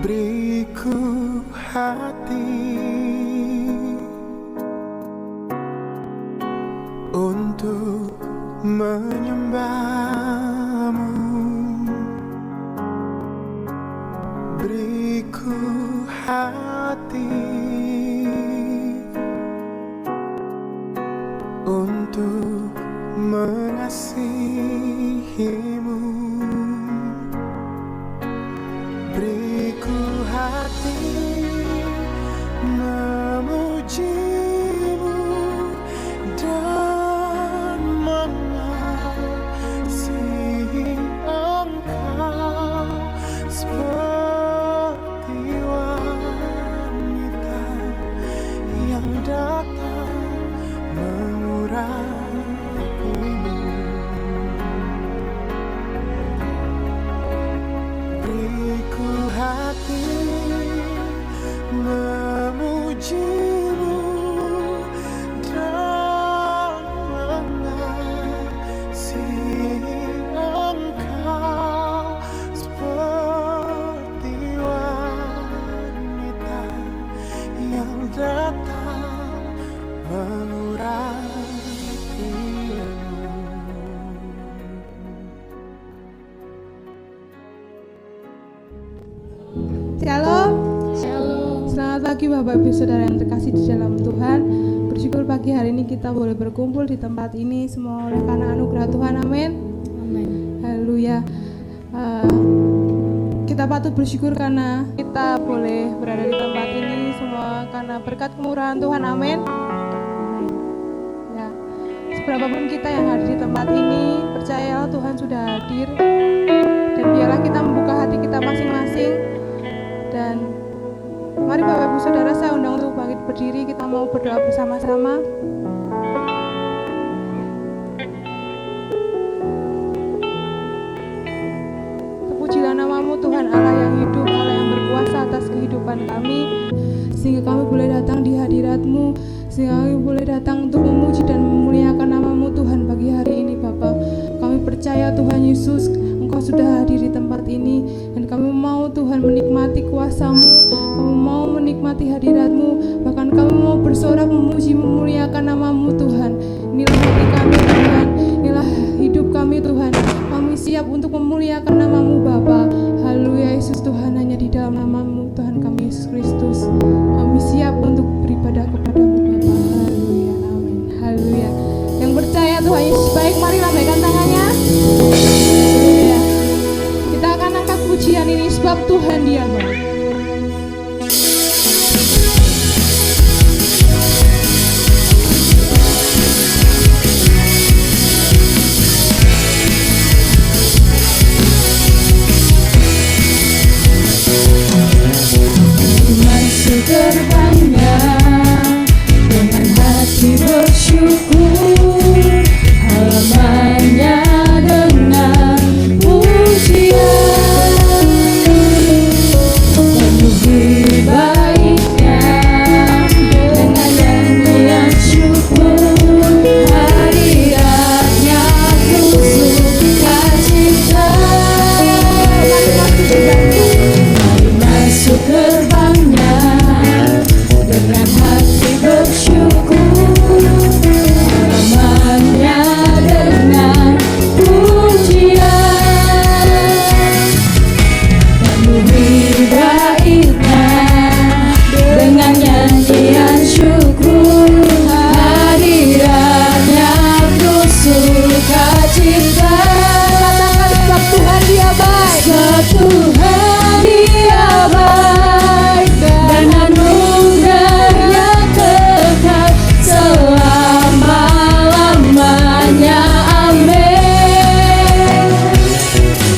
Beriku hati untuk menyembahmu, beriku hati untuk mengasihimu, beriku hati memujimu dan mengasihi Engkau seperti wanita yang datang mengurapimu. Beriku hati memujimu dan mengasihi Engkau seperti wanita yang datang mengurapimu. Shalom. Selamat pagi Bapak Ibu Saudara yang terkasih di dalam Tuhan. Bersyukur pagi hari ini kita boleh berkumpul di tempat ini semua oleh karena anugerah Tuhan. Amin. Amin. Haleluya. Kita patut bersyukur karena kita boleh berada di tempat ini semua karena berkat kemurahan Tuhan. Amin. Ya. Seberapapun kita yang hadir di tempat ini, percayalah Tuhan sudah hadir. Dan biarlah kita membuka hati kita masing-masing. Dan mari Bapak Ibu Saudara, saya undang untuk bangkit berdiri, kita mau berdoa bersama-sama. Terpujilah namamu Tuhan Allah yang hidup, Allah yang berkuasa atas kehidupan kami, sehingga kami boleh datang di hadirat-Mu, sehingga kami boleh datang untuk memuji dan memuliakan namamu Tuhan pagi hari ini Bapa. Kami percaya Tuhan Yesus, Engkau sudah hadir di tempat ini, dan kami mau Tuhan menikmati kuasa-Mu, kami mau menikmati hadirat-Mu, bahkan kami mau bersorak memuji memuliakan namamu Tuhan. Inilah hati kami Tuhan, inilah hidup kami Tuhan. Kami siap untuk memuliakan namamu Bapa. Haleluya Yesus Tuhan, hanya di dalam namamu Tuhan kami Yesus Kristus kami siap untuk beribadah kepadamu Bapa. Haleluya, amin. Haleluya. Yang percaya Tuhan Yesus baik, mari lambaikan tangannya. Haleluya. Kita akan angkat pujian ini sebab Tuhan Dia baik. Masuk gerbangnya dengan hati bersyukur, halamannya dengan pujian, penuhi baiknya dengan nyanyian syukur, hadiratnya penuh sukacita. Mari masuk gerbangnya dengan hati bersyukur, halamannya dengan pujian, penuhi baitnya dengan nyanyian syukur, hadiratnya penuh sukacita. Katakan sebab Tuhan Dia baik, sebab Tuhan Dia baik, dan anugerahnya kekal selama-lamanya. Amin.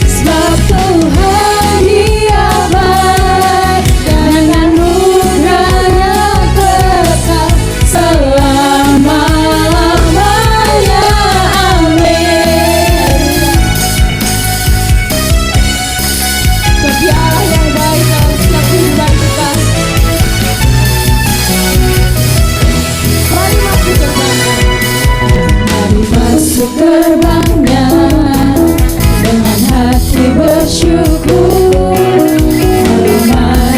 Sebab Tuhan Dia baik, dan anugerahnya kekal selama-lamanya. Amin. Sebab Dia Allah yang baik dalam setiap kehidupan kita. Mari masuk gerbangnya dengan hati bersyukur, halaman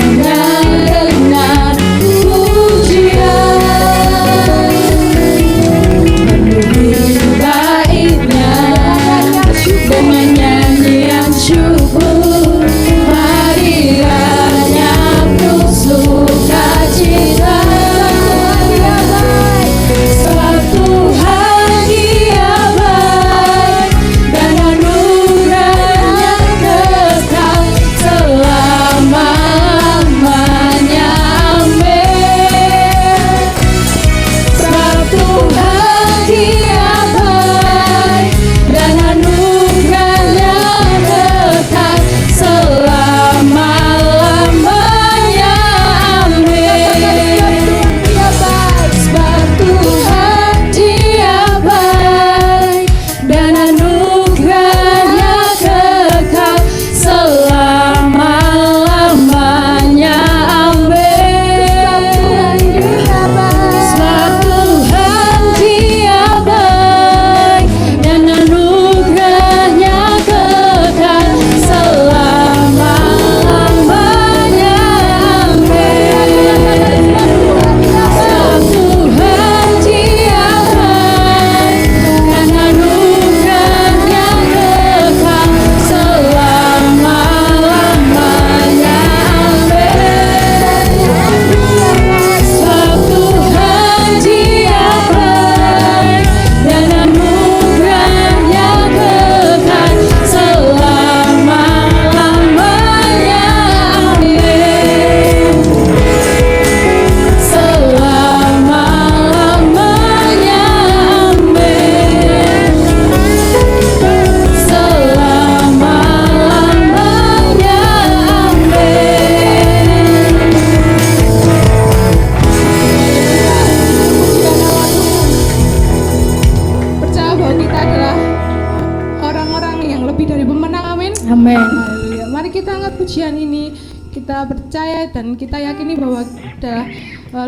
Amin. Haleluya. Mari kita angkat pujian ini. Kita percaya dan kita yakini bahwa adalah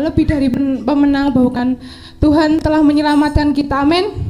lebih dari pemenang, bahkan Tuhan telah menyelamatkan kita. Amin.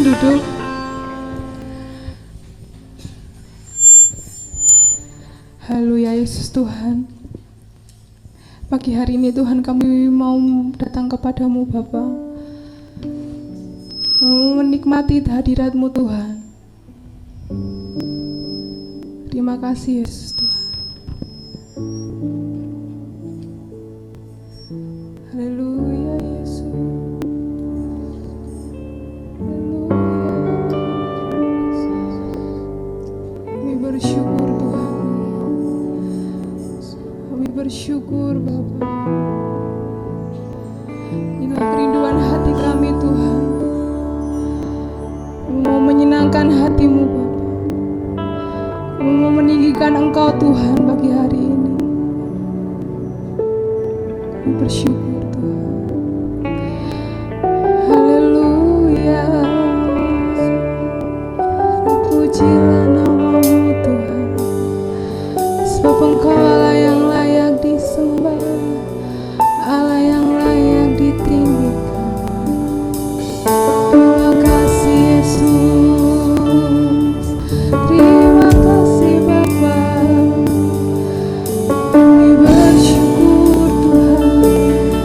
duduk. Haleluya Yesus Tuhan. Pagi hari ini Tuhan kami mau datang kepadamu Bapa, menikmati hadirat-Mu Tuhan. Terima kasih Yesus Tuhan. Haleluya Yesus. Haleluya. Kami bersyukur Tuhan. Kami bersyukur Bapa. Inilah kerinduan hati kami Tuhan. Engkau Tuhan bagi hari ini. Kami bersyukur Tuhan. Haleluya. Pujilah nama-Mu Tuhan. Sebab Engkau Allah yang layak disembah, Allah yang layak ditinggikan. Terima kasih Yesus. Terima kasih Bapa. Kami bersyukur Tuhan.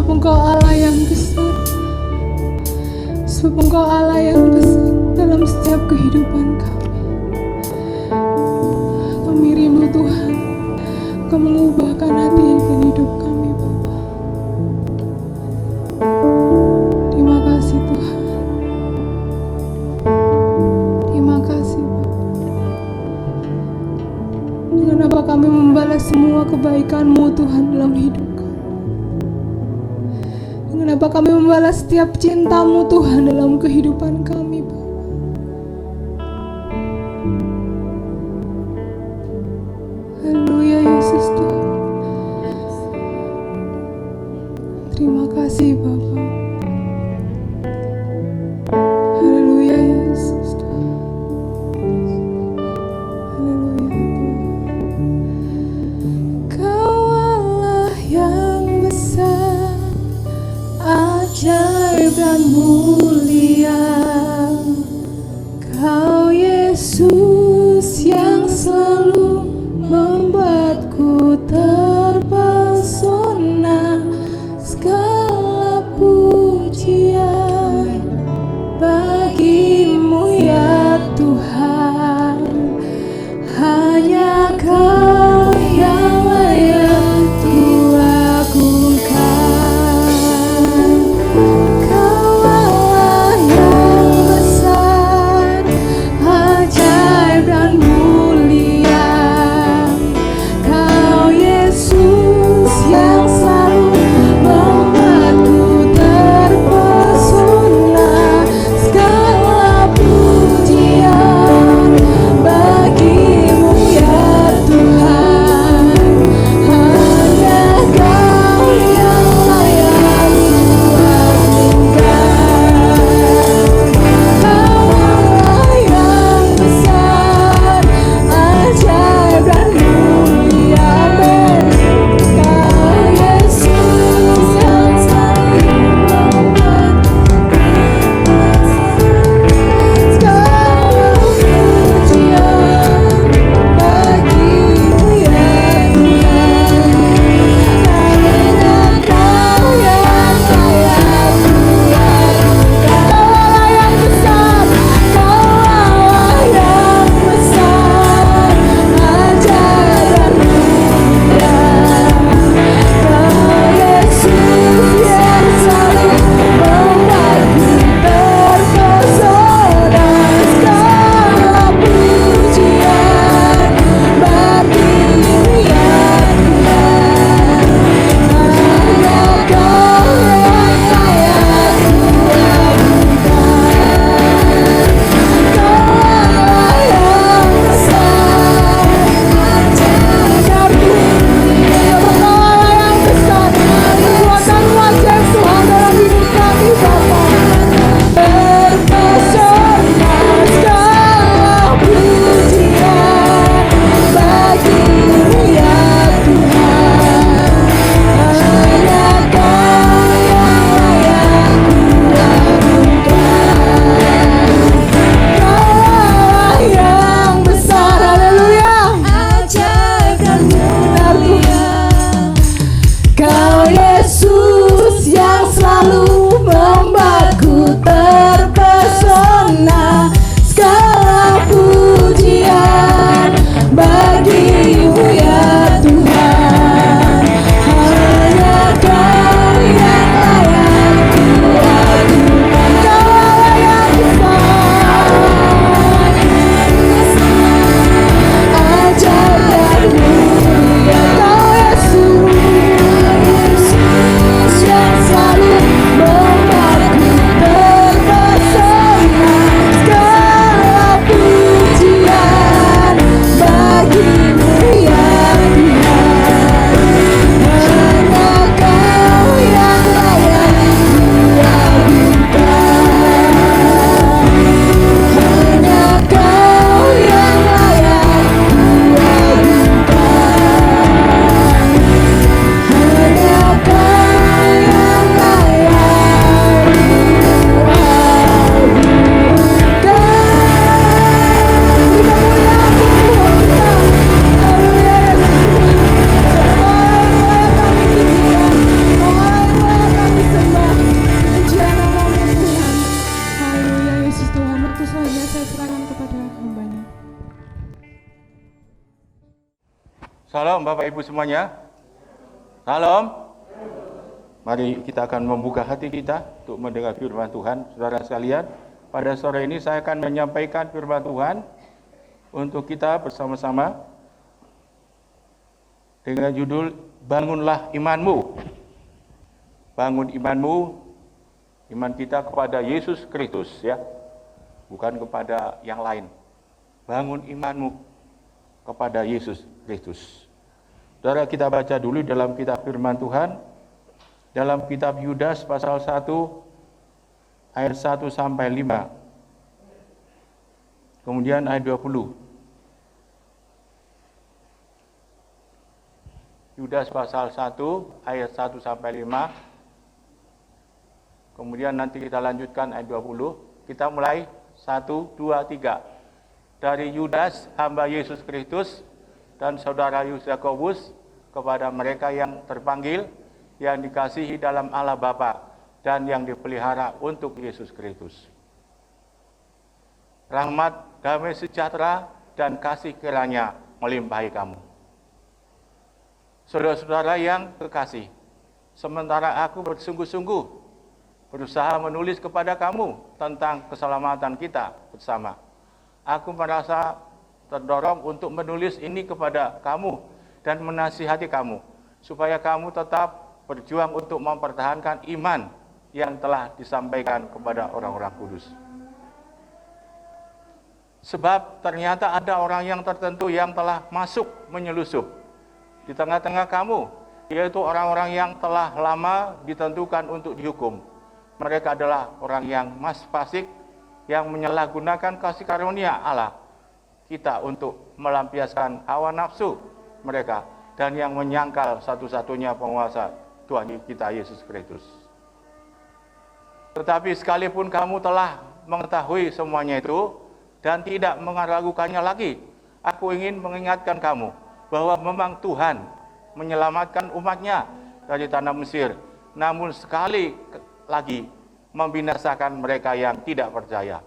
sebab Engkau Allah yang besar, sebab Engkau Allah yang besar dalam setiap kehidupan kami. Kami rindu Tuhan, Engkau mengubahkan hati dan hidup kami Bapa. Terima kasih Tuhan, terima kasih Bapa. Dengan apa kami membalas semua kebaikan-Mu Tuhan dalam hidup kami. Dengan apa kami membalas setiap cinta-Mu Tuhan dalam kehidupan kami Bapa. Haleluya Yesus Tuhan. Terima kasih Bapa. Haleluya Yesus Tuhan. Haleluya Tuhan. Kau Allah yang besar, ajaib dan mulia. Kau Yesus yang selalu membuatku terpesona. Segala pujian bagimu ya Tuhan. Hanya Kau yang layak kuagungkan. Kau Allah yang besar, ajaib Salam Bapak Ibu semuanya. Salam. Mari kita akan membuka hati kita untuk mendengar firman Tuhan. Saudara sekalian, pada sore ini saya akan menyampaikan firman Tuhan untuk kita bersama-sama dengan judul Bangunlah Imanmu. Bangun imanmu, iman kita kepada Yesus Kristus ya, bukan kepada yang lain. Bangun imanmu kepada Yesus Kristus. Saudara, kita baca dulu dalam kitab firman Tuhan, dalam kitab Yudas pasal 1 ayat 1 sampai 5. Kemudian ayat 20. Yudas pasal 1 ayat 1 sampai 5. Kemudian nanti kita lanjutkan ayat 20. Kita mulai 1, 2, 3. Dari Yudas, hamba Yesus Kristus, dan saudara Yakobus, kepada mereka yang terpanggil, yang dikasihi dalam Allah Bapa, dan yang dipelihara untuk Yesus Kristus. Rahmat, damai sejahtera, dan kasih kiranya melimpahi kamu. Saudara-saudara yang kekasih, sementara aku bersungguh-sungguh berusaha menulis kepada kamu tentang keselamatan kita bersama, aku merasa terdorong untuk menulis ini kepada kamu dan menasihati kamu, supaya kamu tetap berjuang untuk mempertahankan iman yang telah disampaikan kepada orang-orang kudus. Sebab ternyata ada orang yang tertentu yang telah masuk menyelusup di tengah-tengah kamu, yaitu orang-orang yang telah lama ditentukan untuk dihukum. Mereka adalah orang yang fasik, yang menyalahgunakan kasih karunia Allah kita untuk melampiaskan hawa nafsu mereka, dan yang menyangkal satu-satunya penguasa Tuhan kita Yesus Kristus. Tetapi sekalipun kamu telah mengetahui semuanya itu dan tidak meragukannya lagi, aku ingin mengingatkan kamu bahwa memang Tuhan menyelamatkan umatnya dari tanah Mesir, namun sekali lagi membinasakan mereka yang tidak percaya.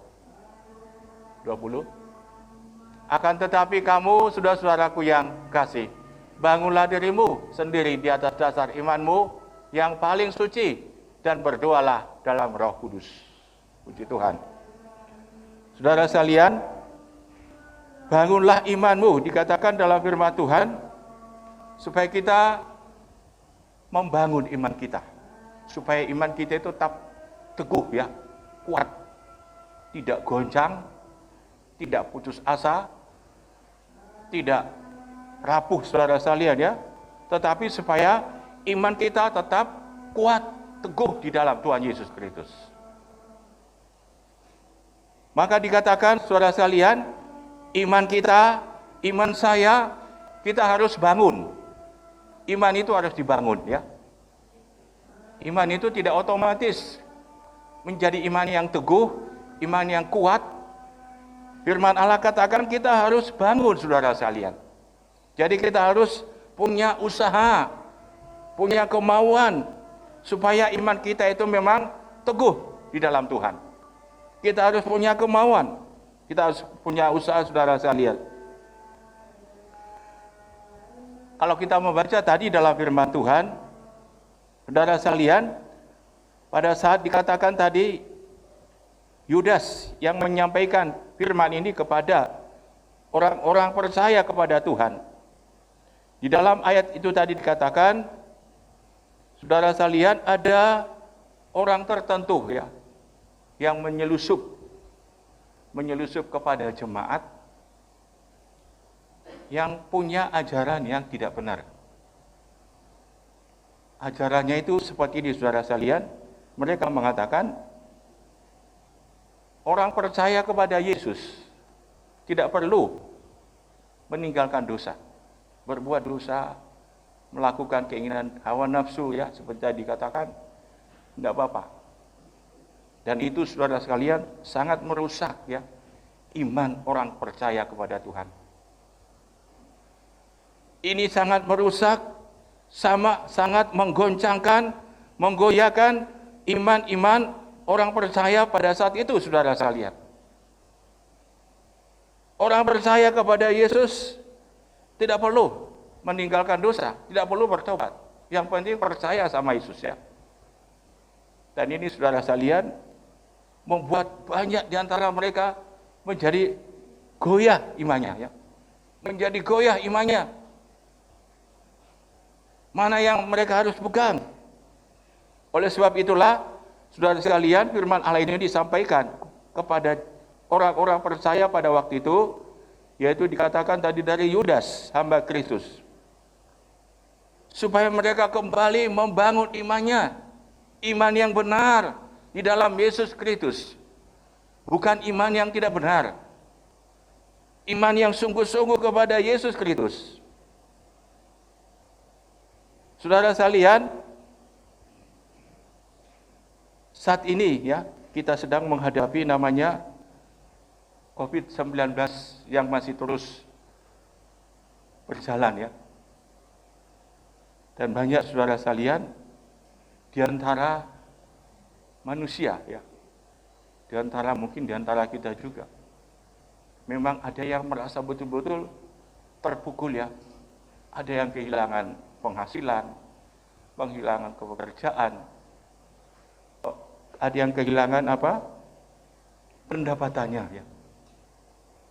20. Akan tetapi kamu, saudara-saudaraku yang kasih, bangunlah dirimu sendiri di atas dasar imanmu yang paling suci, dan berdoalah dalam Roh Kudus. Puji Tuhan. Saudara sekalian, bangunlah imanmu dikatakan dalam firman Tuhan supaya kita membangun iman kita, supaya iman kita itu tetap teguh ya, kuat, tidak goncang, tidak putus asa, tidak rapuh saudara sekalian ya, tetapi supaya iman kita tetap kuat, teguh di dalam Tuhan Yesus Kristus. Maka dikatakan saudara sekalian, iman kita, iman saya, kita harus bangun. Iman itu harus dibangun ya. Iman itu tidak otomatis menjadi iman yang teguh, iman yang kuat. Firman Allah katakan kita harus bangun saudara sekalian. Jadi kita harus punya usaha, punya kemauan, supaya iman kita itu memang teguh di dalam Tuhan. Kita harus punya kemauan, kita harus punya usaha saudara sekalian. Kalau kita membaca tadi dalam firman Tuhan, saudara sekalian, pada saat dikatakan tadi, Yudas yang menyampaikan firman ini kepada orang-orang percaya kepada Tuhan. Di dalam ayat itu tadi dikatakan, saudara sekalian, ada orang tertentu ya yang menyelusup kepada jemaat yang punya ajaran yang tidak benar. Ajarannya itu seperti ini saudara sekalian, mereka mengatakan orang percaya kepada Yesus tidak perlu meninggalkan dosa, berbuat dosa, melakukan keinginan hawa nafsu ya, seperti tadi dikatakan, tidak apa-apa. Dan itu saudara sekalian sangat merusak ya iman orang percaya kepada Tuhan. Ini sangat merusak, sangat menggoncangkan, menggoyahkan iman-iman orang percaya pada saat itu saudara sekalian. Orang percaya kepada Yesus tidak perlu meninggalkan dosa, tidak perlu bertobat. Yang penting percaya sama Yesus ya. Dan ini saudara sekalian membuat banyak di antara mereka menjadi goyah imannya ya. Menjadi goyah imannya. Mana yang mereka harus pegang? Oleh sebab itulah, saudara sekalian, firman Allah ini disampaikan kepada orang-orang percaya pada waktu itu, yaitu dikatakan tadi dari Yudas, hamba Kristus. Supaya mereka kembali membangun imannya, iman yang benar di dalam Yesus Kristus. Bukan iman yang tidak benar. Iman yang sungguh-sungguh kepada Yesus Kristus. Saudara sekalian, saat ini ya, kita sedang menghadapi namanya COVID-19 yang masih terus berjalan ya. Dan banyak saudara sekalian di antara manusia ya. Mungkin di antara kita juga. Memang ada yang merasa betul-betul terpukul ya. Ada yang kehilangan penghasilan, kehilangan pekerjaan. Ada yang kehilangan apa? Pendapatannya ya.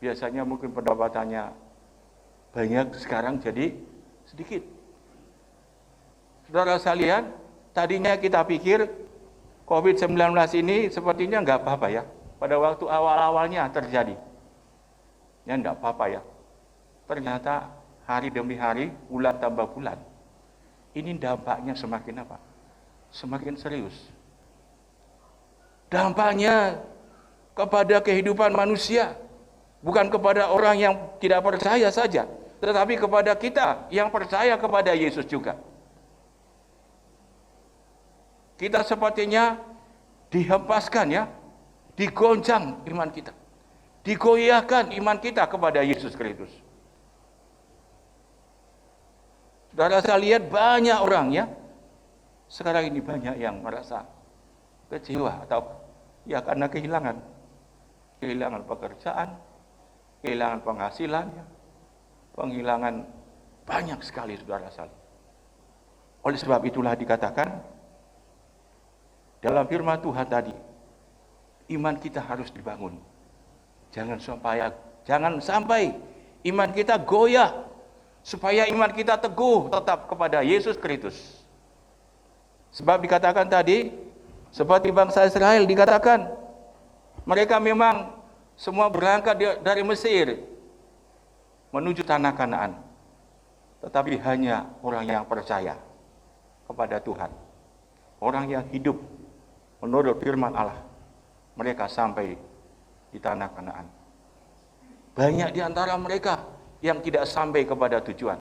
Biasanya mungkin pendapatannya banyak, sekarang jadi sedikit. Saudara sekalian, tadinya kita pikir COVID-19 ini sepertinya nggak apa-apa ya. Pada waktu awal-awalnya terjadi. Ya nggak apa-apa ya. Ternyata hari demi hari, bulan tambah bulan. Ini dampaknya semakin apa? Semakin serius. Dampaknya kepada kehidupan manusia, bukan kepada orang yang tidak percaya saja, tetapi kepada kita yang percaya kepada Yesus juga. Kita sepertinya dihempaskan ya, digoncang iman kita, digoyahkan iman kita kepada Yesus Kristus. Saudara saya lihat banyak orang ya, sekarang ini banyak yang merasa kecewa atau ya karena kehilangan pekerjaan, kehilangan penghasilan, ya, penghilangan banyak sekali saudara sekalian. Oleh sebab itulah dikatakan dalam firman Tuhan tadi, iman kita harus dibangun. Jangan sampai iman kita goyah, supaya iman kita teguh tetap kepada Yesus Kristus. Sebab dikatakan tadi, seperti bangsa Israel dikatakan, mereka memang semua berangkat dari Mesir menuju tanah Kanaan. Tetapi hanya orang yang percaya kepada Tuhan, orang yang hidup menurut firman Allah, mereka sampai di tanah Kanaan. Banyak di antara mereka yang tidak sampai kepada tujuan.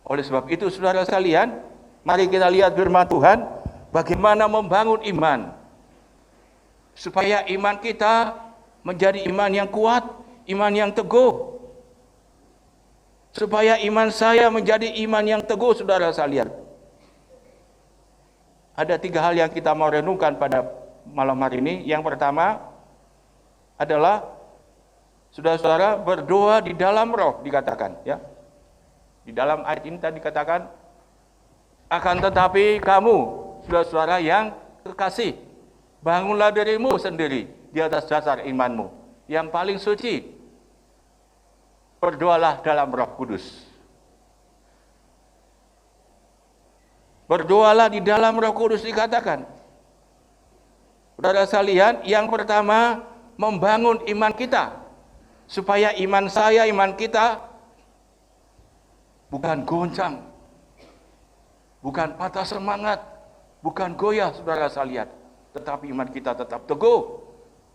Oleh sebab itu saudara sekalian, mari kita lihat firman Tuhan, bagaimana membangun iman, supaya iman kita menjadi iman yang kuat, iman yang teguh. Supaya iman saya menjadi iman yang teguh, saudara sekalian. Ada 3 hal yang kita mau renungkan pada malam hari ini. Yang pertama adalah saudara-saudara berdoa di dalam roh, dikatakan ya. Di dalam ayat ini tadi dikatakan, akan tetapi kamu saudara-saudara yang kekasih, bangunlah dirimu sendiri di atas dasar imanmu yang paling suci. Berdoalah dalam Roh Kudus. Berdoalah di dalam Roh Kudus dikatakan. Saudara sekalian, yang pertama membangun iman kita, supaya iman saya, iman kita bukan goncang, bukan patah semangat, bukan goyah saudara sekalian, tetapi iman kita tetap teguh,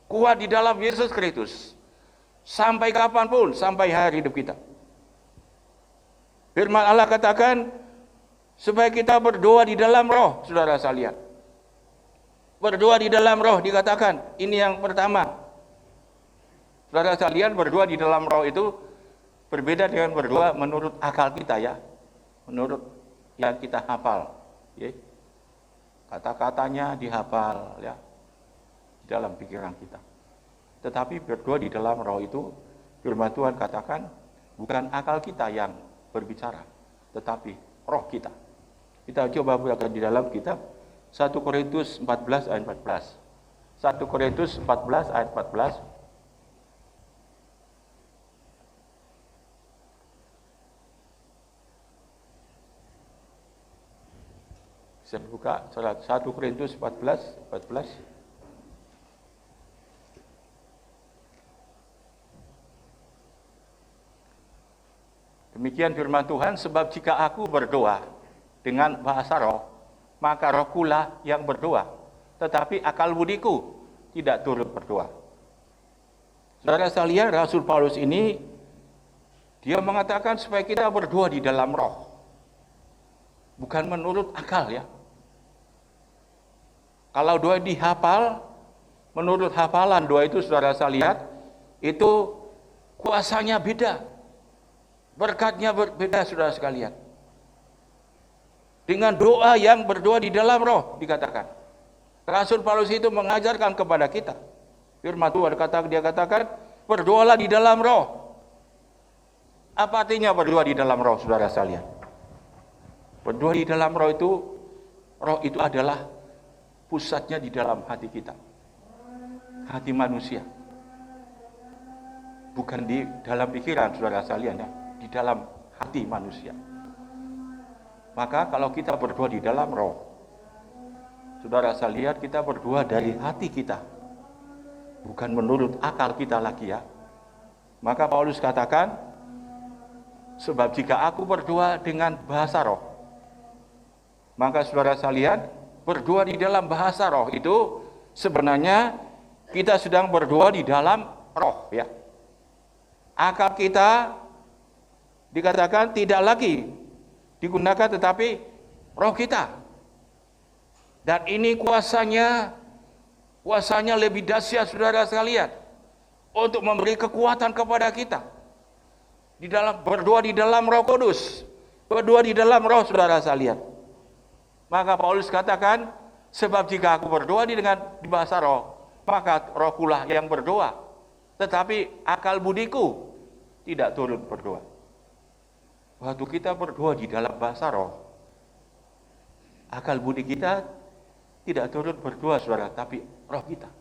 kuat di dalam Yesus Kristus, sampai kapanpun, sampai hari hidup kita. Firman Allah katakan, supaya kita berdoa di dalam roh, saudara sekalian. Berdoa di dalam roh dikatakan, ini yang pertama. Saudara sekalian, berdoa di dalam roh itu berbeda dengan berdoa menurut akal kita ya, menurut yang kita hafal, ya. Kata-katanya dihafal ya, di dalam pikiran kita. Tetapi berdoa di dalam roh itu, firman Tuhan katakan, bukan akal kita yang berbicara, tetapi roh kita. Kita coba buka di dalam kitab 1 Korintus 14 ayat 14. 1 Korintus 14 ayat 14. Bisa buka surat 1 Korintus 14. Demikian firman Tuhan, sebab jika aku berdoa dengan bahasa roh, maka rohkulah yang berdoa, tetapi akal budiku tidak turut berdoa. Saudara sekalian, Rasul Paulus ini, dia mengatakan supaya kita berdoa di dalam roh, bukan menurut akal ya. Kalau doa dihafal, menurut hafalan doa itu saudara saya lihat, itu kuasanya beda, berkatnya berbeda saudara sekalian. Dengan doa yang berdoa di dalam roh dikatakan. Rasul Paulus itu mengajarkan kepada kita. Firman Tuhan dia katakan, berdoalah di dalam roh. Apa artinya berdoa di dalam roh saudara sekalian? Berdoa di dalam roh itu adalah pusatnya di dalam hati kita. Hati manusia. Bukan di dalam pikiran saudara sekalian ya, di dalam hati manusia. Maka kalau kita berdoa di dalam roh, saudara saya lihat kita berdoa dari hati kita, bukan menurut akal kita lagi ya. Maka Paulus katakan, sebab jika aku berdoa dengan bahasa roh, maka saudara saya lihat berdoa di dalam bahasa roh itu sebenarnya kita sedang berdoa di dalam roh ya. Akal kita dikatakan tidak lagi digunakan, tetapi roh kita. Dan ini kuasanya lebih dahsyat saudara sekalian, untuk memberi kekuatan kepada kita di dalam berdoa di dalam Roh Kudus, berdoa di dalam roh saudara sekalian. Maka Paulus katakan, sebab jika aku berdoa di bahasa roh, maka rohkulah yang berdoa, tetapi akal budiku tidak turut berdoa. Waktu kita berdoa di dalam bahasa roh, akal budi kita tidak turut berdoa saudara, tapi roh kita.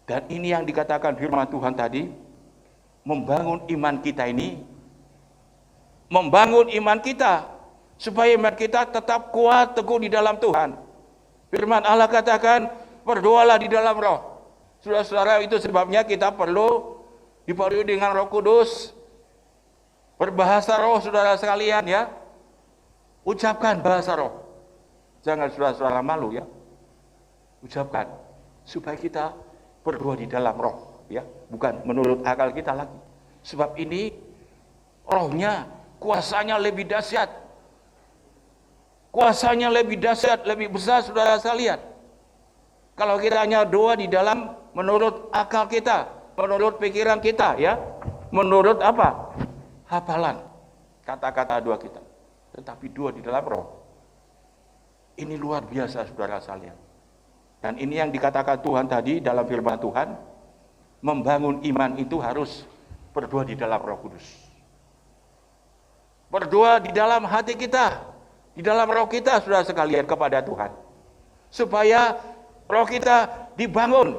Dan ini yang dikatakan firman Tuhan tadi, membangun iman kita ini, membangun iman kita, supaya iman kita tetap kuat teguh di dalam Tuhan. Firman Allah katakan, berdoalah di dalam roh. Saudara-saudara, itu sebabnya kita perlu dipenuhi dengan Roh Kudus, berbahasa roh saudara sekalian ya. Ucapkan bahasa roh. Jangan saudara-saudara malu ya. Ucapkan supaya kita berdoa di dalam roh ya, bukan menurut akal kita lagi. Sebab ini rohnya kuasanya lebih dahsyat. Kuasanya lebih dahsyat, lebih besar saudara sekalian. Kalau kita hanya doa di dalam menurut akal kita, menurut pikiran kita ya, menurut apa? Hafalan, kata-kata doa kita. Tetapi doa di dalam roh, ini luar biasa saudara sekalian. Dan ini yang dikatakan Tuhan tadi dalam firman Tuhan, membangun iman itu harus berdoa di dalam Roh Kudus. Berdoa di dalam hati kita, di dalam roh kita saudara sekalian kepada Tuhan. Supaya roh kita dibangun,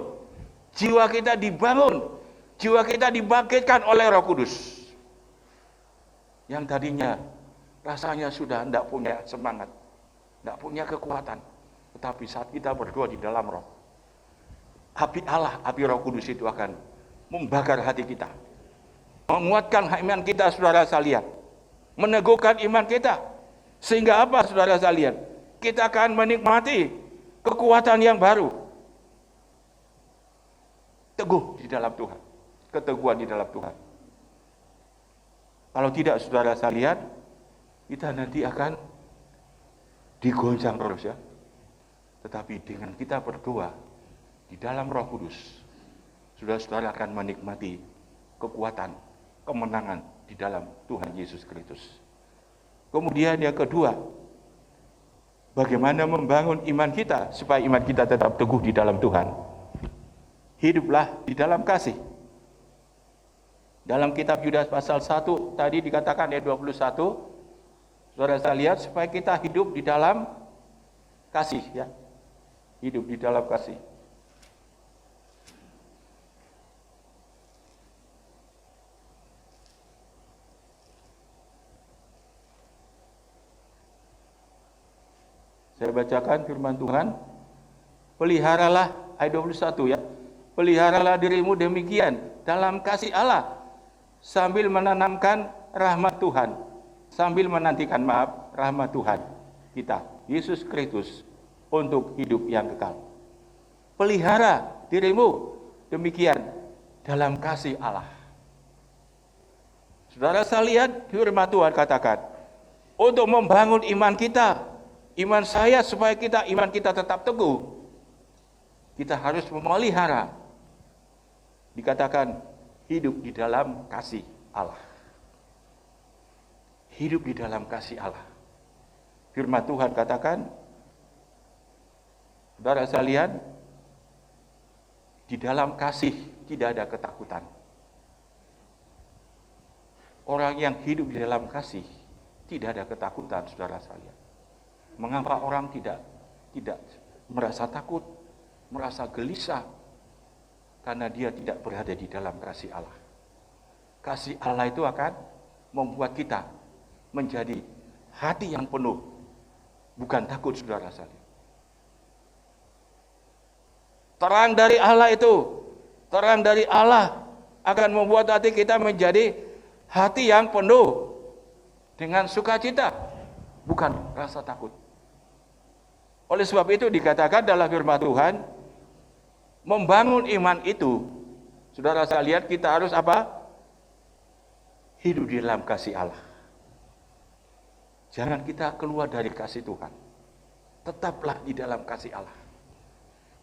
jiwa kita dibangun, jiwa kita dibangkitkan oleh Roh Kudus. Yang tadinya rasanya sudah tidak punya semangat, tidak punya kekuatan, tetapi saat kita berdoa di dalam roh, api Allah, api Roh Kudus itu akan membakar hati kita, menguatkan iman kita saudara sekalian, meneguhkan iman kita, sehingga apa saudara sekalian? Kita akan menikmati kekuatan yang baru, teguh di dalam Tuhan, keteguhan di dalam Tuhan. Kalau tidak saudara sekalian, kita nanti akan digoncang terus ya. Tetapi dengan kita berdoa di dalam Roh Kudus, saudara-saudara akan menikmati kekuatan, kemenangan di dalam Tuhan Yesus Kristus. Kemudian yang kedua, bagaimana membangun iman kita supaya iman kita tetap teguh di dalam Tuhan. Hiduplah di dalam kasih. Dalam kitab Yudas pasal 1 tadi dikatakan ayat 21, Saudara saya lihat supaya kita hidup di dalam kasih ya. Hidup di dalam kasih. Saya bacakan firman Tuhan. Peliharalah ayat 21 ya. Peliharalah dirimu demikian dalam kasih Allah sambil menanamkan rahmat Tuhan, sambil menantikan rahmat Tuhan kita, Yesus Kristus, untuk hidup yang kekal. Pelihara dirimu demikian dalam kasih Allah. Saudara saya lihat firman Tuhan katakan, untuk membangun iman kita, iman saya supaya iman kita tetap teguh, kita harus memelihara. Dikatakan hidup di dalam kasih Allah. Hidup di dalam kasih Allah. Firman Tuhan katakan, saudara sekalian, di dalam kasih tidak ada ketakutan. Orang yang hidup di dalam kasih tidak ada ketakutan, saudara sekalian. Mengapa orang tidak merasa takut, merasa gelisah? Karena dia tidak berada di dalam kasih Allah. Kasih Allah itu akan membuat kita menjadi hati yang penuh, bukan takut, saudara sekalian. Terang dari Allah itu, terang dari Allah akan membuat hati kita menjadi hati yang penuh dengan sukacita, bukan rasa takut. Oleh sebab itu dikatakan dalam firman Tuhan, membangun iman itu, saudara saya lihat kita harus apa? Hidup di dalam kasih Allah. Jangan kita keluar dari kasih Tuhan. Tetaplah di dalam kasih Allah.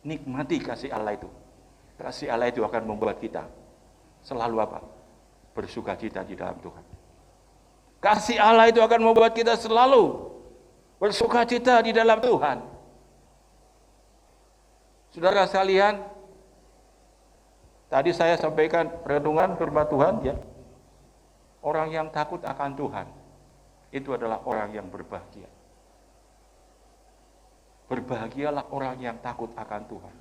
Nikmati kasih Allah itu. Kasih Allah itu akan membuat kita selalu apa? Bersukacita di dalam Tuhan. Kasih Allah itu akan membuat kita selalu bersukacita di dalam Tuhan. Saudara sekalian, tadi saya sampaikan renungan firman Tuhan ya. Orang yang takut akan Tuhan itu adalah orang yang berbahagia. Berbahagialah orang yang takut akan Tuhan.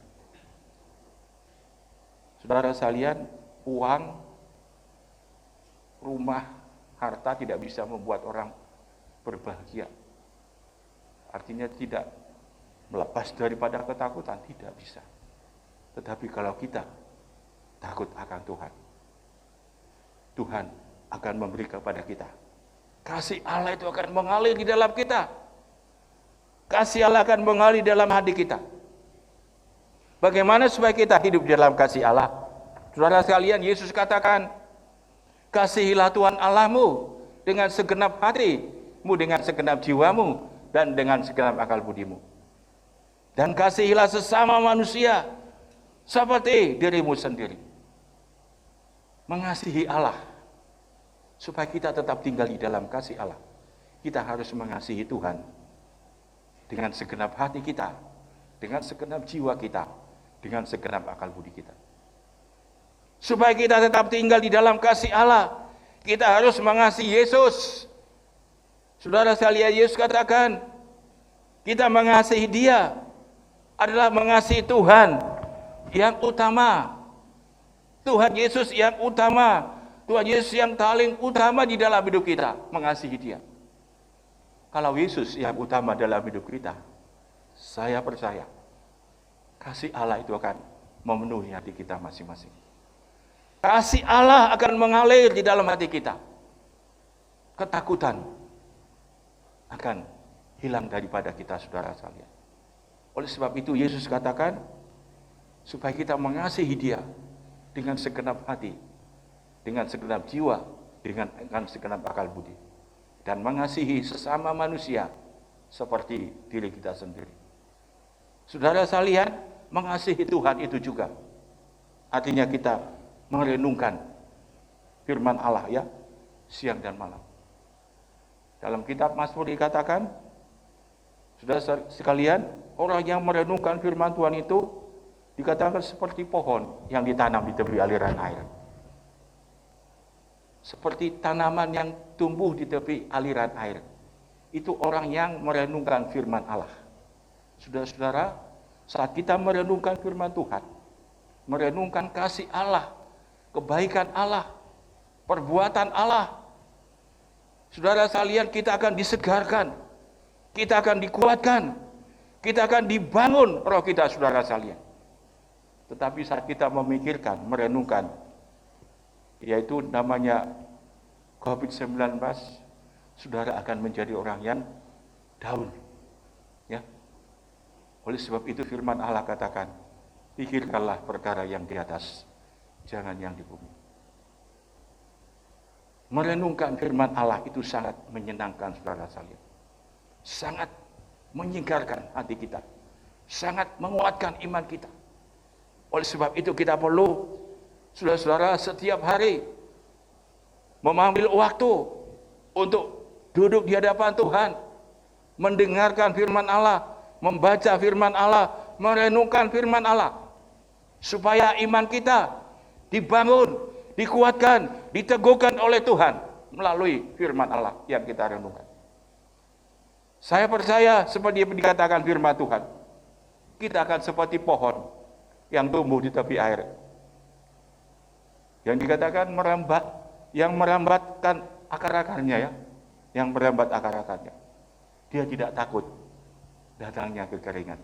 Saudara sekalian, uang, rumah, harta tidak bisa membuat orang berbahagia. Artinya tidak melepas daripada ketakutan, tidak bisa. Tetapi kalau kita takut akan Tuhan, Tuhan akan memberi kepada kita. Kasih Allah itu akan mengalir di dalam kita. Kasih Allah akan mengalir dalam hati kita. Bagaimana supaya kita hidup di dalam kasih Allah? Saudara sekalian, Yesus katakan, kasihilah Tuhan Allahmu dengan segenap hatimu, dengan segenap jiwamu, dan dengan segenap akal budimu. Dan kasihilah sesama manusia seperti dirimu sendiri. Mengasihi Allah. Supaya kita tetap tinggal di dalam kasih Allah, kita harus mengasihi Tuhan dengan segenap hati kita, dengan segenap jiwa kita, dengan segenap akal budi kita. Supaya kita tetap tinggal di dalam kasih Allah, kita harus mengasihi Yesus. Saudara sekalian, Yesus katakan, kita mengasihi Dia adalah mengasihi Tuhan yang utama. Tuhan Yesus yang utama. Tuhan Yesus yang paling utama di dalam hidup kita, mengasihi Dia. Kalau Yesus yang utama dalam hidup kita, saya percaya kasih Allah itu akan memenuhi hati kita masing-masing. Kasih Allah akan mengalir di dalam hati kita. Ketakutan akan hilang daripada kita, saudara sekalian. Oleh sebab itu Yesus katakan, supaya kita mengasihi Dia dengan segenap hati, dengan segenap jiwa, dengan segenap akal budi, dan mengasihi sesama manusia seperti diri kita sendiri. Saudara sekalian, mengasihi Tuhan itu juga artinya kita merenungkan firman Allah ya, siang dan malam. Dalam kitab Mazmur dikatakan, saudara sekalian, orang yang merenungkan firman Tuhan itu dikatakan seperti pohon yang ditanam di tepi aliran air. Seperti tanaman yang tumbuh di tepi aliran air. itu orang yang merenungkan firman Allah. Saudara-saudara, saat kita merenungkan firman Tuhan, merenungkan kasih Allah, kebaikan Allah, perbuatan Allah, saudara sekalian, kita akan disegarkan, kita akan dikuatkan, kita akan dibangun roh kita, saudara sekalian. Tetapi saat kita memikirkan, merenungkan, yaitu namanya COVID-19, saudara akan menjadi orang yang down. Ya. Oleh sebab itu firman Allah katakan, pikirkanlah perkara yang di atas, jangan yang di bumi. Merenungkan firman Allah itu sangat menyenangkan, saudara sekalian. Sangat menyegarkan hati kita. Sangat menguatkan iman kita. Oleh sebab itu kita perlu, saudara-saudara, setiap hari mengambil waktu untuk duduk di hadapan Tuhan, mendengarkan firman Allah, membaca firman Allah, merenungkan firman Allah, supaya iman kita dibangun, dikuatkan, diteguhkan oleh Tuhan melalui firman Allah yang kita renungkan. Saya percaya seperti yang dikatakan firman Tuhan, kita akan seperti pohon yang tumbuh di tepi air, yang dikatakan merambat, yang merambatkan akar-akarnya, ya, yang merambat akar-akarnya. Dia tidak takut datangnya kekeringan.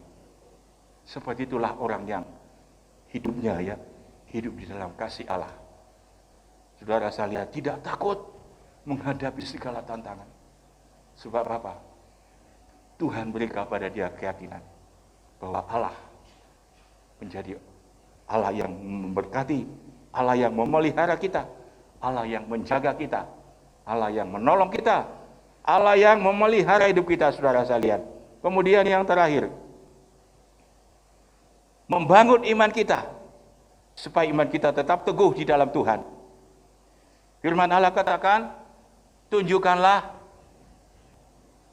Seperti itulah orang yang hidupnya, ya, hidup di dalam kasih Allah. Saudara saya tidak takut menghadapi segala tantangan. Sebab apa? Tuhan beri kepada dia keyakinan bahwa Allah menjadi Allah yang memberkati, Allah yang memelihara kita, Allah yang menjaga kita, Allah yang menolong kita, Allah yang memelihara hidup kita, saudara sekalian. Kemudian yang terakhir, membangun iman kita, supaya iman kita tetap teguh di dalam Tuhan. Firman Allah katakan, tunjukkanlah,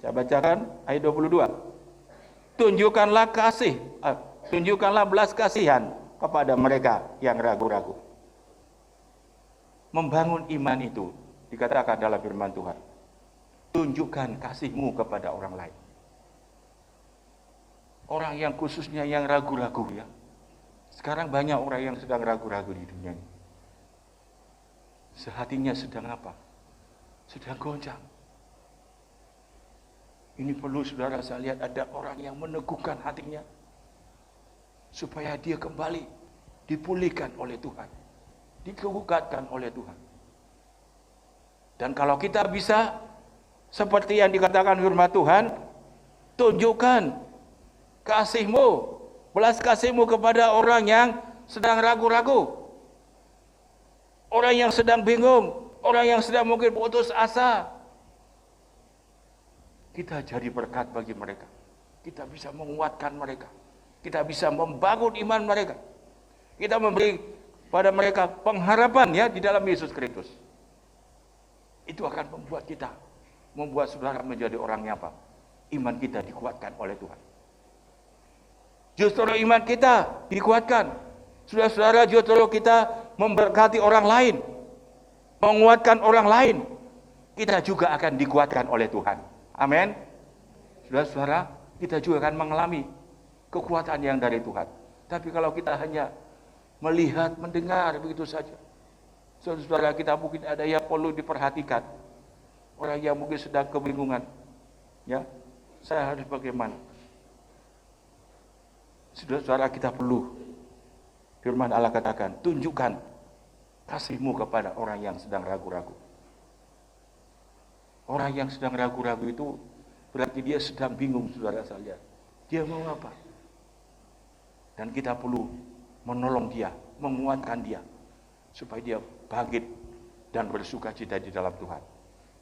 saya bacakan ayat 22, tunjukkanlah kasih, tunjukkanlah belas kasihan kepada mereka yang ragu-ragu. Membangun iman itu dikatakan dalam firman Tuhan, tunjukkan kasihmu kepada orang lain. Orang yang khususnya yang ragu-ragu, ya. Sekarang banyak orang yang sedang ragu-ragu di dunia ini. Sehatinya sedang apa? Sedang goncang. Ini perlu saudara saya lihat ada orang yang meneguhkan hatinya, supaya dia kembali dipulihkan oleh Tuhan, dikuatkan oleh Tuhan. Dan kalau kita bisa seperti yang dikatakan firman Tuhan, tunjukkan kasihmu, belas kasihmu kepada orang yang sedang ragu-ragu, orang yang sedang bingung, orang yang sedang mungkin putus asa. Kita jadi berkat bagi mereka. Kita bisa menguatkan mereka. Kita bisa membangun iman mereka. Kita memberi pada mereka pengharapan, ya, di dalam Yesus Kristus. Itu akan membuat kita, membuat saudara menjadi orang yang apa? Iman kita dikuatkan oleh Tuhan. Justru iman kita dikuatkan, saudara-saudara, justru kita memberkati orang lain, menguatkan orang lain, kita juga akan dikuatkan oleh Tuhan. Amin. Saudara-saudara, kita juga akan mengalami kekuatan yang dari Tuhan. Tapi kalau kita hanya melihat, mendengar begitu saja, saudara-saudara, kita mungkin ada yang perlu diperhatikan. Orang yang mungkin sedang kebingungan, ya, saya harus bagaimana? Saudara-saudara, kita perlu, firman Allah katakan, tunjukkan kasihmu kepada orang yang sedang ragu-ragu. Orang yang sedang ragu-ragu itu berarti dia sedang bingung, saudara saya. Dia mau apa? Dan kita perlu menolong dia, menguatkan dia, supaya dia bangkit dan bersuka cita di dalam Tuhan.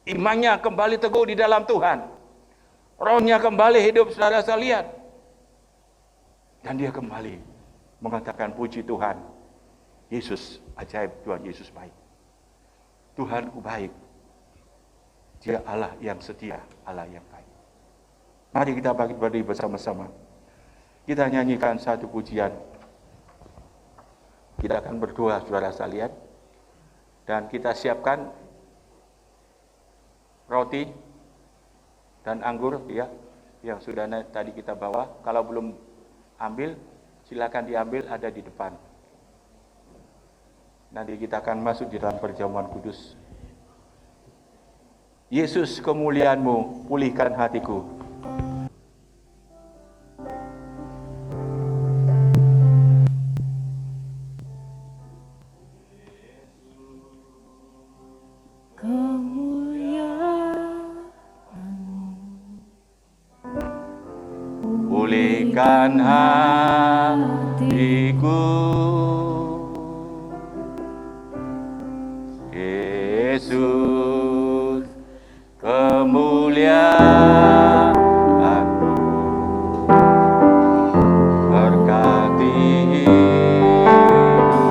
Imannya kembali teguh di dalam Tuhan. Rohnya kembali hidup, saudara sekalian. Dan dia kembali mengatakan, puji Tuhan, Yesus ajaib, Tuhan Yesus baik. Tuhanku baik. Dia Allah yang setia, Allah yang baik. Mari kita bangkit berdiri bersama-sama. Kita nyanyikan satu pujian. Kita akan berdoa, saudara sekalian. Dan kita siapkan roti dan anggur ya yang sudah tadi kita bawa. Kalau belum ambil, silakan diambil, ada di depan. Nanti kita akan masuk di dalam perjamuan kudus. Yesus, kemuliaan-Mu, pulihkan hatiku. Pulihkan hatiku, Yesus, kemuliaan-Mu, berkati hidupku.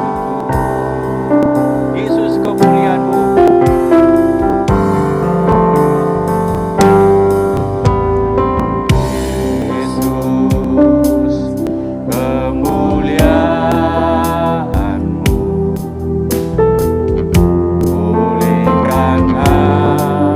Yesus, kemuliaan-Mu, pulihkan hatiku.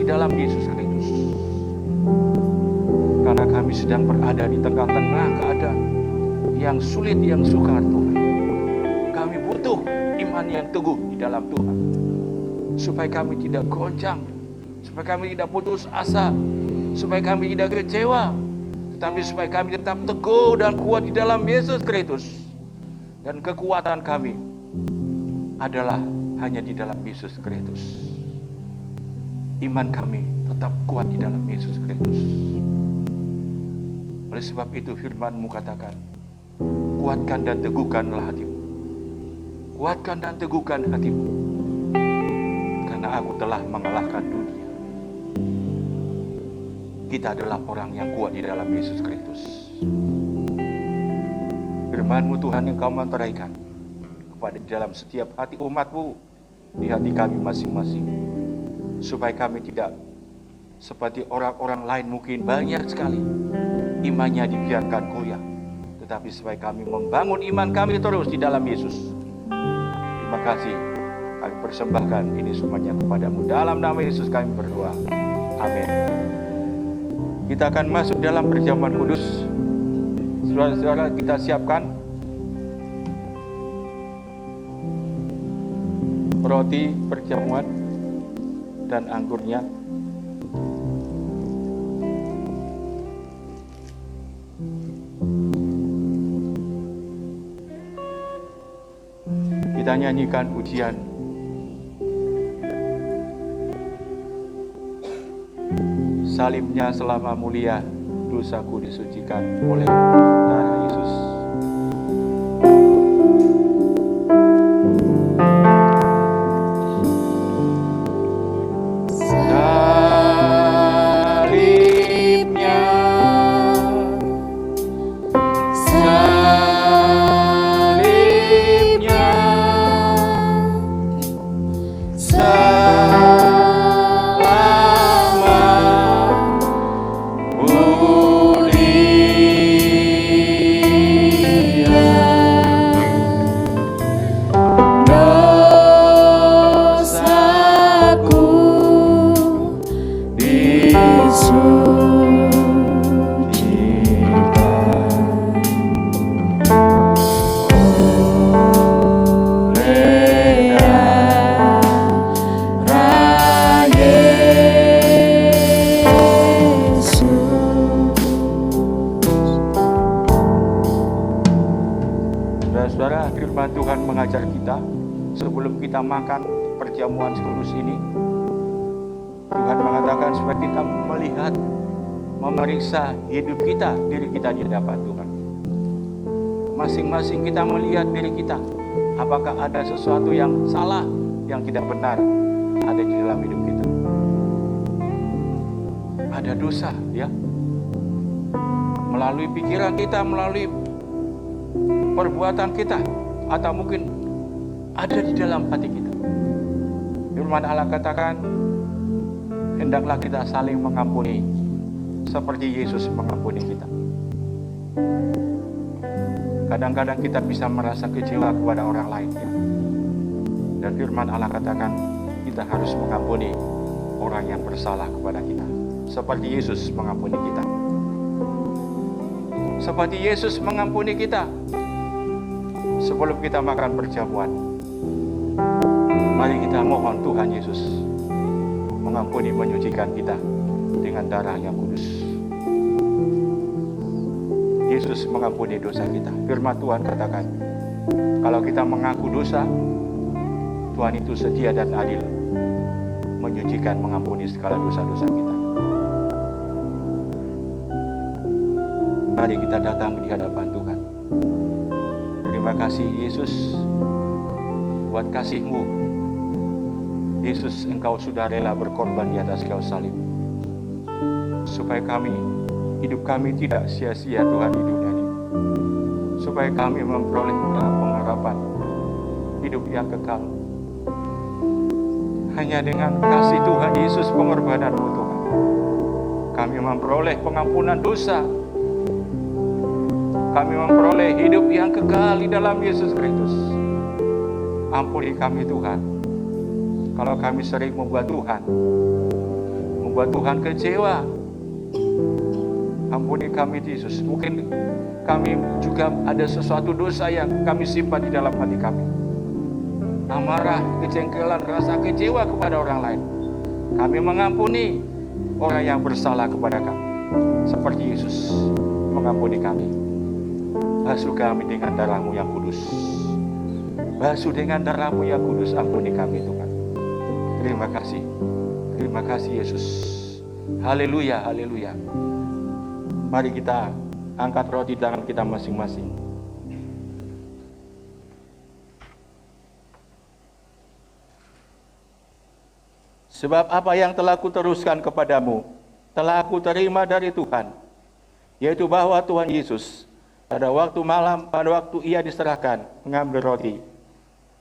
di dalam Yesus Kristus. Karena kami sedang berada di tengah-tengah keadaan yang sulit, yang sukar Tuhan. Kami butuh iman yang teguh di dalam Tuhan. Supaya kami tidak goncang, supaya kami tidak putus asa, supaya kami tidak kecewa, tetapi supaya kami tetap teguh dan kuat di dalam Yesus Kristus. Dan kekuatan kami adalah hanya di dalam Yesus Kristus. Iman kami tetap kuat di dalam Yesus Kristus. Oleh sebab itu firman-Mu katakan, kuatkan dan teguhkanlah hatimu. Kuatkan dan teguhkan hatimu. Karena aku telah mengalahkan dunia. Kita adalah orang yang kuat di dalam Yesus Kristus. Firman-Mu Tuhan yang Kau manteraikan kepada dalam setiap hati umat-Mu, di hati kami masing-masing. Supaya kami tidak seperti orang-orang lain mungkin banyak sekali imannya dibiarkan goyah, tetapi supaya kami membangun iman kami terus di dalam Yesus. Terima kasih, kami persembahkan ini semuanya kepada-Mu. Dalam nama Yesus kami berdoa. Amin. Kita akan masuk dalam perjamuan kudus. Saudara-saudara, kita siapkan roti perjamuan dan anggurnya. Kita nyanyikan pujian salibnya selama mulia, dosaku disucikan oleh darah Yesus. Saudara, firman Tuhan mengajar kita sebelum kita makan perjamuan kudus ini. Tuhan mengatakan supaya kita melihat, memeriksa hidup kita, diri kita di hadapan Tuhan. Masing-masing kita melihat diri kita, apakah ada sesuatu yang salah, yang tidak benar ada di dalam hidup kita. Ada dosa, ya, melalui pikiran kita, melalui perbuatan kita, atau mungkin ada di dalam hati kita. Firman Allah katakan, hendaklah kita saling mengampuni seperti Yesus mengampuni kita. Kadang-kadang kita bisa merasa kecewa kepada orang lain, ya. Dan firman Allah katakan kita harus mengampuni orang yang bersalah kepada kita, seperti Yesus mengampuni kita. Seperti Yesus mengampuni kita. Sebelum kita makan perjamuan, mari kita mohon Tuhan Yesus mengampuni, menyucikan kita dengan darah yang kudus. Yesus mengampuni dosa kita. Firman Tuhan katakan, kalau kita mengaku dosa, Tuhan itu setia dan adil, menyucikan, mengampuni segala dosa-dosa kita. Mari kita datang di hadapan Tuhan. Terima kasih Yesus buat kasih-Mu. Yesus, Engkau sudah rela berkorban di atas kayu salib supaya hidup kami tidak sia-sia Tuhan di dunia ini, supaya kami memperoleh pengharapan hidup yang kekal. Hanya dengan kasih Tuhan Yesus, pengorbanan-Mu Tuhan, kami memperoleh pengampunan dosa. Kami memperoleh hidup yang kekal di dalam Yesus Kristus. Ampuni kami Tuhan, kalau kami sering membuat Tuhan membuat Tuhan kecewa. Ampuni kami Yesus. Mungkin kami juga ada sesuatu dosa yang kami simpan di dalam hati kami. Amarah, kejengkelan, rasa kecewa kepada orang lain. Kami mengampuni orang yang bersalah kepada kami, seperti Yesus mengampuni kami. Basuh kami dengan darah-Mu yang kudus. Basuh dengan darah-Mu yang kudus, ampuni kami Tuhan. Terima kasih. Terima kasih Yesus. Haleluya, haleluya. Mari kita angkat roti tangan kita masing-masing. Sebab apa yang telah kuteruskan kepadamu, telah aku terima dari Tuhan, yaitu bahwa Tuhan Yesus pada waktu malam, pada waktu ia diserahkan, mengambil roti.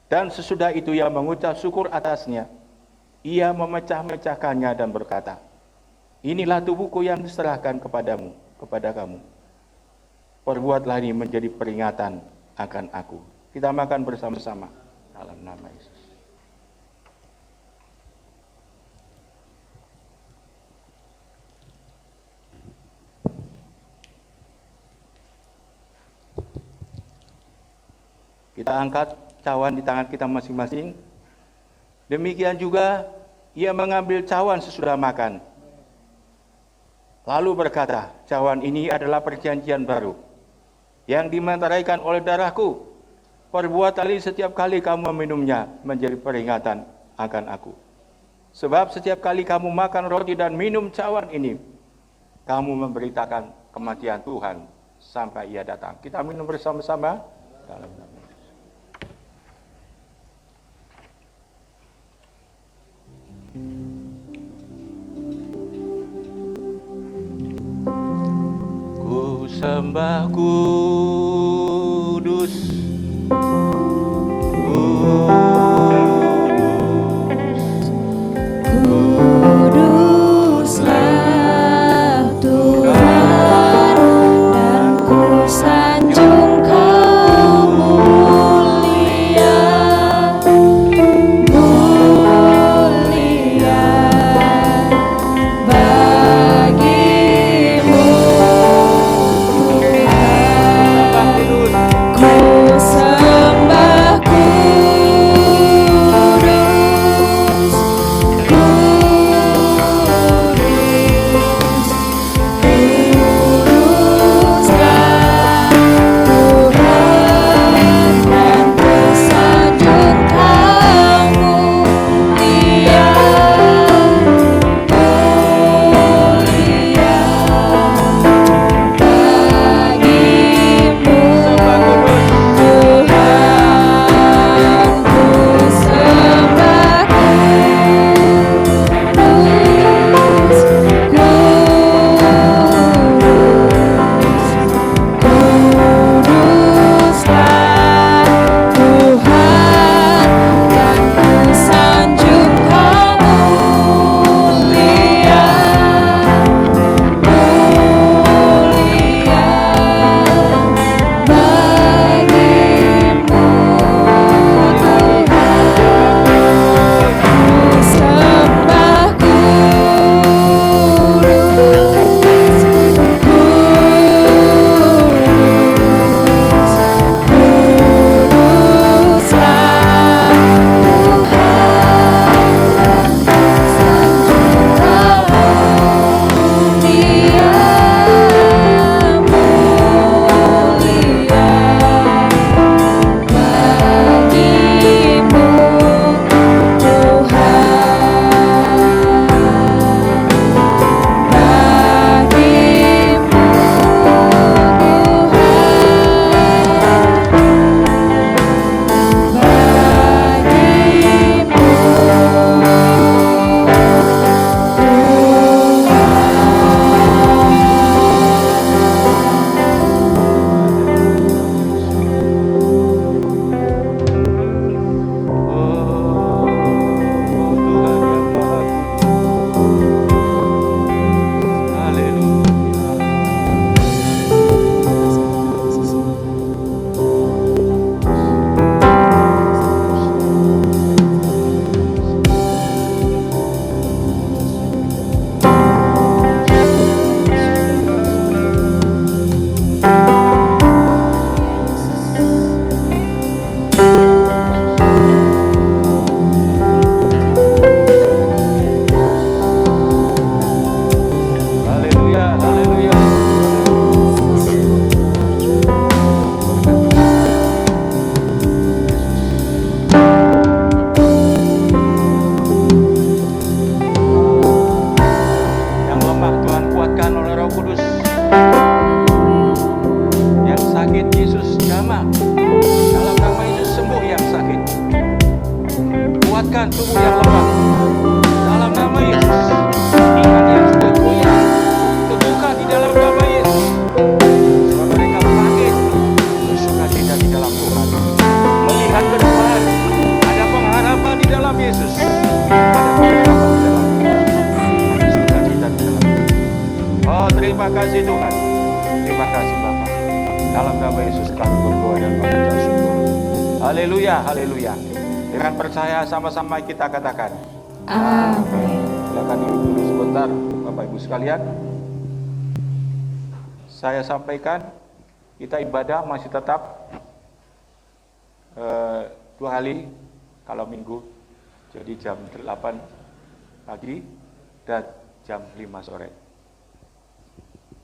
Dan sesudah itu ia mengucap syukur atasnya. Ia memecah-mecahkannya dan berkata, inilah tubuhku yang diserahkan kepadamu, kepada kamu. Perbuatlah ini menjadi peringatan akan aku. Kita makan bersama-sama dalam nama Yesus. Kita angkat cawan di tangan kita masing-masing. Demikian juga ia mengambil cawan sesudah makan. Lalu berkata, cawan ini adalah perjanjian baru yang dimeteraikan oleh darahku. Perbuatlah ini setiap kali kamu meminumnya menjadi peringatan akan aku. Sebab setiap kali kamu makan roti dan minum cawan ini, kamu memberitakan kematian Tuhan sampai ia datang. Kita minum bersama-sama dalam nama Yesus. Ku sembah kudus, Kuduslah Tuhan, dan ku sanjung Kau mulia, mulia bagimu Tuhan. Ku sembah kudus, kuduslah sakit, Yesus jamah. Dalam nama Yesus sembuh yang sakit. Kuatkan tubuh yang lemah. Dalam nama Yesus. Iman yang sudah goyah, teguhkan di dalam nama Yesus. Sebab mereka bangkit, bersukacita di dalam Tuhan. Melihat ke depan, ada pengharapan di dalam Yesus. Ada pengharapan di dalam Tuhan. Ada sukacita di dalam Tuhan. Oh, terima kasih Tuhan. Terima kasih Bapa. Dalam nama Yesus kami berdoa dan mengucap syukur. Haleluya, haleluya. Dengan percaya sama-sama kita katakan. Amin. Silakan duduk dulu sebentar, Bapak Ibu sekalian. Saya sampaikan, kita ibadah masih tetap 2 kali kalau minggu. Jadi jam 8 pagi dan jam 5 sore.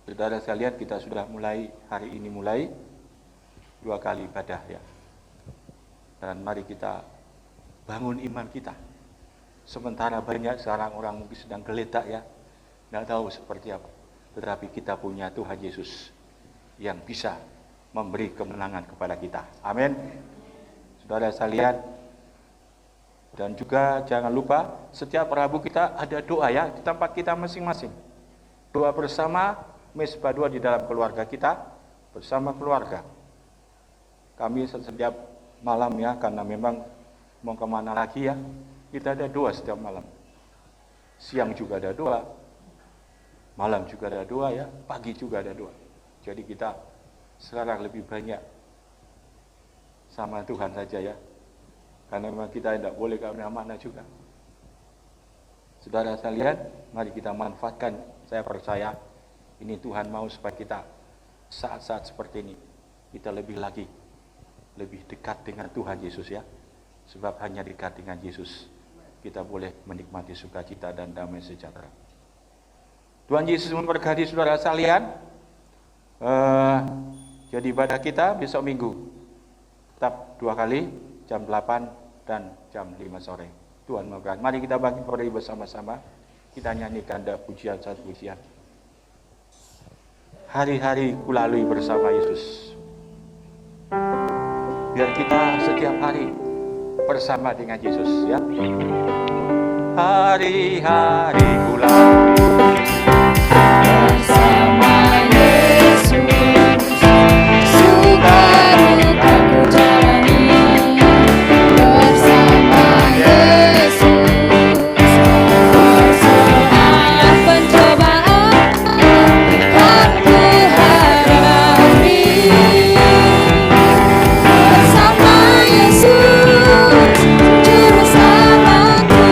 Saudara sekalian, kita sudah mulai hari ini 2 kali ibadah ya. Dan mari kita bangun iman kita. Sementara banyak sekarang orang mungkin sedang geletak ya, tidak tahu seperti apa. Tetapi kita punya Tuhan Yesus yang bisa memberi kemenangan kepada kita. Amin. Saudara sekalian, dan juga jangan lupa setiap Rabu kita ada doa ya di tempat kita masing-masing. Doa bersama, mesbah doa di dalam keluarga kita bersama keluarga. Kami setiap malam ya, karena memang mau kemana lagi ya, kita ada doa setiap malam. Siang juga ada doa, malam juga ada doa ya, pagi juga ada doa. Jadi kita sekarang lebih banyak sama Tuhan saja ya, karena memang kita tidak boleh kemana-mana juga. Saudara sekalian, mari kita manfaatkan. Saya percaya ini Tuhan mau supaya kita saat-saat seperti ini kita lebih dekat dengan Tuhan Yesus ya. Sebab hanya dekat dengan Yesus kita boleh menikmati sukacita dan damai sejahtera. Tuhan Yesus memberkati saudara sekalian. Jadi ibadah kita besok minggu tetap 2 kali, jam 8 dan jam 5 sore. Tuhan memberkati. Mari kita bangkit berdiri bersama-sama. Kita nyanyikan pujian satu pujian. Hari-hari kulalui bersama Yesus. Biar kita setiap hari bersama dengan Yesus ya. Hari-hari kulalui Bersama Yesus, suka duka ku jalani. Bersama Yesus, persoalan pencobaan kan ku hadapi. Bersama Yesus, juru selamatku.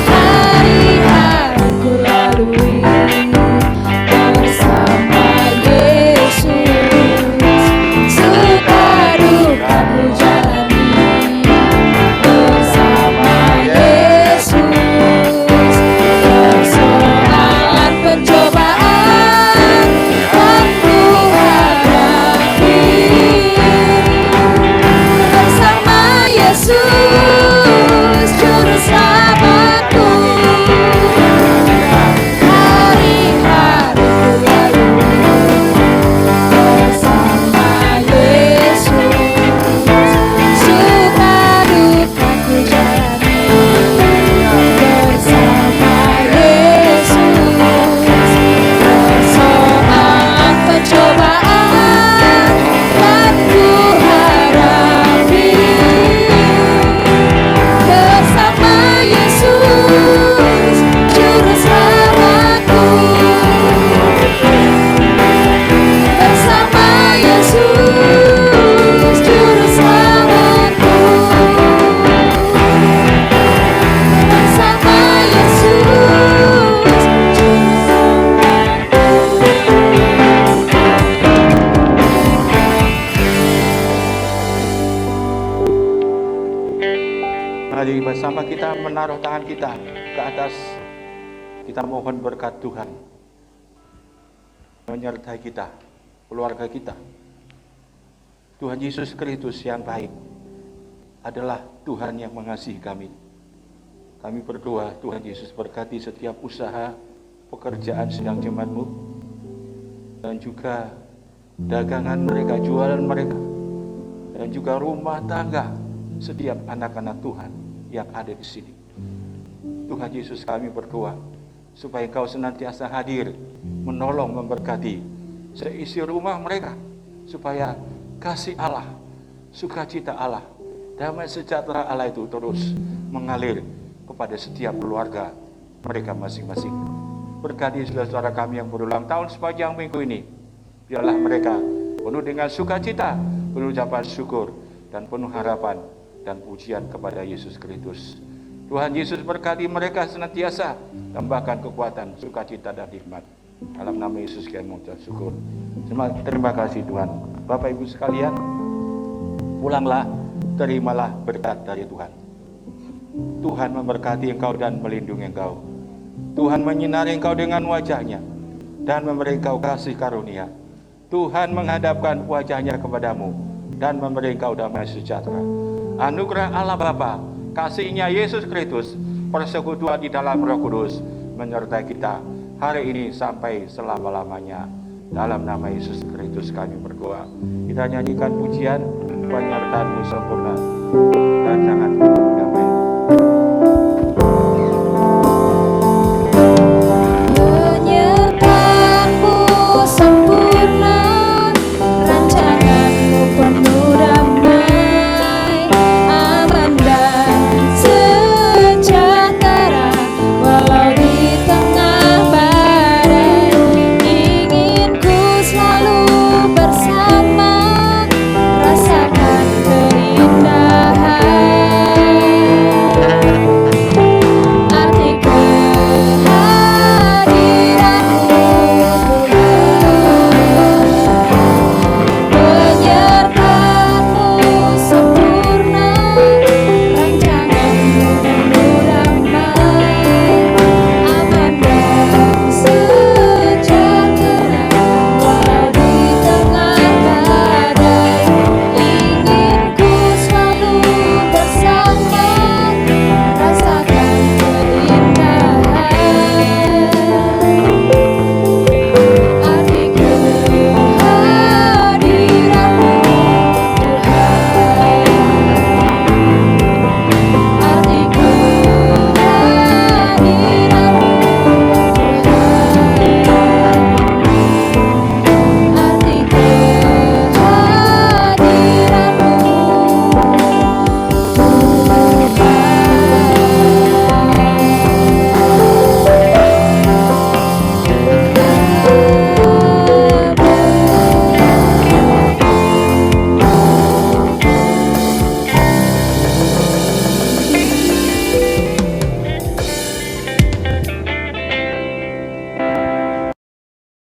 Hari-hari ku lalui bersama Yesus, suka duka ku jalani. Bersama Yesus, persoalan pencobaan kan ku hadapi. Bersama Yesus, juru selamatku. Hari-hari ku lalui bersama Yesus, suka duka ku jalani. Bersama Yesus, persoalan pencobaan kan ku hadapi. Bersama Yesus, juru selamatku. Bersama Yesus, juru selamatku. Bersama Yesus, Mari bersama kita menaruh tangan kita ke atas. Kita mohon berkat Tuhan menyertai kita, keluarga kita. Tuhan Yesus Kristus yang baik adalah Tuhan yang mengasihi kami. Kami berdoa Tuhan Yesus berkati setiap usaha, pekerjaan sedang jemaat-Mu, dan juga dagangan mereka, jualan mereka, dan juga rumah tangga setiap anak-anak Tuhan yang ada di sini. Tuhan Yesus, kami berdoa supaya Engkau senantiasa hadir, menolong, memberkati seisi rumah mereka, supaya kasih Allah, sukacita Allah, damai sejahtera Allah itu terus mengalir kepada setiap keluarga mereka masing-masing. Berkati saudara-saudara kami yang berulang tahun sepanjang minggu ini. Biarlah mereka penuh dengan sukacita, penuh ucapan syukur, dan penuh harapan dan pujian kepada Yesus Kristus. Tuhan Yesus berkati mereka senantiasa, tambahkan kekuatan, sukacita, dan hikmat. Dalam nama Yesus kami mengucap syukur. Terima kasih Tuhan. Bapak Ibu sekalian, pulanglah, terimalah berkat dari Tuhan. Tuhan memberkati engkau dan melindungi engkau. Tuhan menyinari engkau dengan wajah-Nya dan memberi engkau kasih karunia. Tuhan menghadapkan wajah-Nya kepadamu dan memberi engkau damai sejahtera. Anugerah Allah Bapa, kasih-Nya Yesus Kristus, persekutuan di dalam Roh Kudus menyertai kita hari ini sampai selama-lamanya. Dalam nama Yesus Kristus kami berdoa. Kita nyanyikan pujian, penyertaan-Mu sempurna, dan jangan